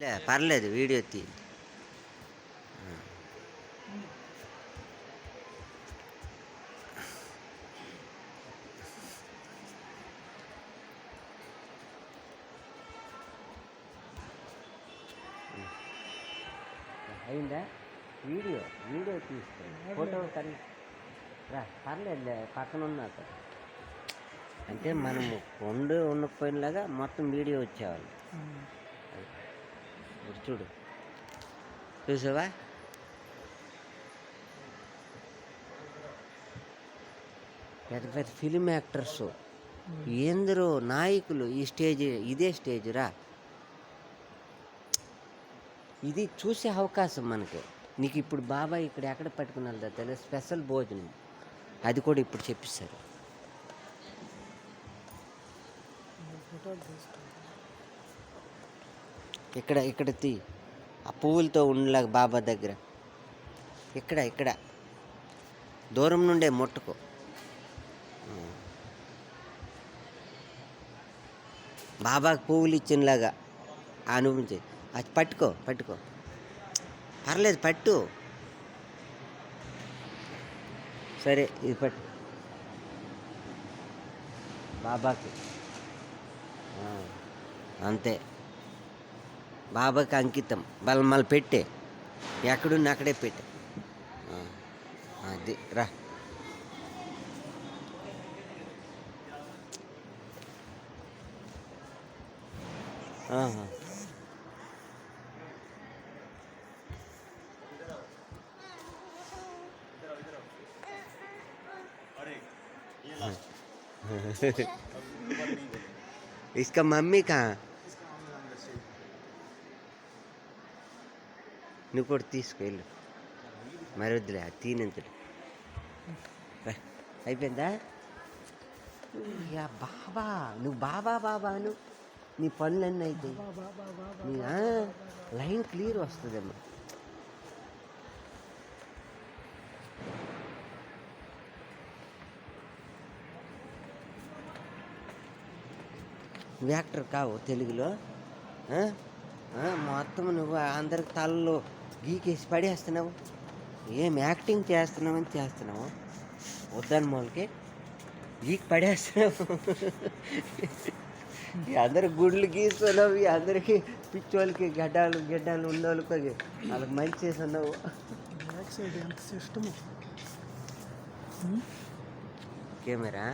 పర్లేదు వీడియో తీ. అయిందా? వీడియో తీసుకో, ఫోటో కానీ రా, పర్లేదు పక్కన ఉన్నాక. అంటే మనము కొండు ఉండకపోయినలాగా మొత్తం వీడియో వచ్చేవాళ్ళు. చూడు, చూసావా? పెద్ద పెద్ద ఫిలిం యాక్టర్స్, ఎందరో నాయకులు ఈ స్టేజ్, ఇదే స్టేజ్ రా. ఇది చూసే అవకాశం మనకి. నీకు ఇప్పుడు బాబాయ్ ఇక్కడ ఎక్కడ పట్టుకుని వెళ్తా తెలియదు, స్పెషల్ భోజనం అది కూడా ఇప్పుడు చెప్పిస్తారు. ఇక్కడ తీ, ఆ పువ్వులతో ఉండలాగా బాబా దగ్గర. ఇక్కడ దూరం నుండే ముట్టుకో. బాబాకి పువ్వులు ఇచ్చినలాగా అనుభవించే. అది పట్టుకో పర్లేదు, పట్టు. సరే, ఇది పట్టు బాబాకి. అంతే, బాబాకి అంకితం. మళ్ళీ పెట్టే, ఎక్కడున్నా అక్కడే పెట్టే. అది రా. इसका मम्मी कहाँ? నువ్వు కూడా తీసుకెళ్ళు, మరి వద్దులే తీనంతుడు. అయిపోయిందా? బాబా, నువ్వు బాబాను, నీ పనులన్నీ అయితే నీ లైన్ క్లియర్ వస్తుందేమో. నువ్వు యాక్టర్ కావు తెలుగులో. మొత్తం నువ్వు అందరికి తలలో గీకేసి పడేస్తున్నావు. ఏం యాక్టింగ్ చేస్తున్నావు వద్దని మూలకి గీకి పడేస్తున్నావు. అందరికి గుడ్లు గీస్తున్నావు, అందరికి పిచ్చోళ్ళకి గడ్డాలు ఉన్నోళ్ళకి వాళ్ళకి మంచి చేస్తున్నావు. కెమెరా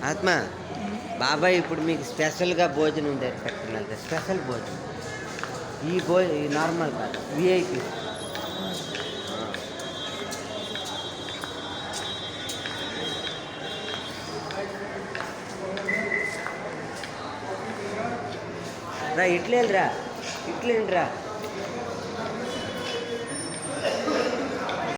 ఆత్మ. బాబాయ్ ఇప్పుడు మీకు స్పెషల్గా భోజనం పెట్టినట్టు, స్పెషల్ భోజనం. ఈ నార్మల్ కాదు, విఐపి. రా, ఇట్లేండి రా.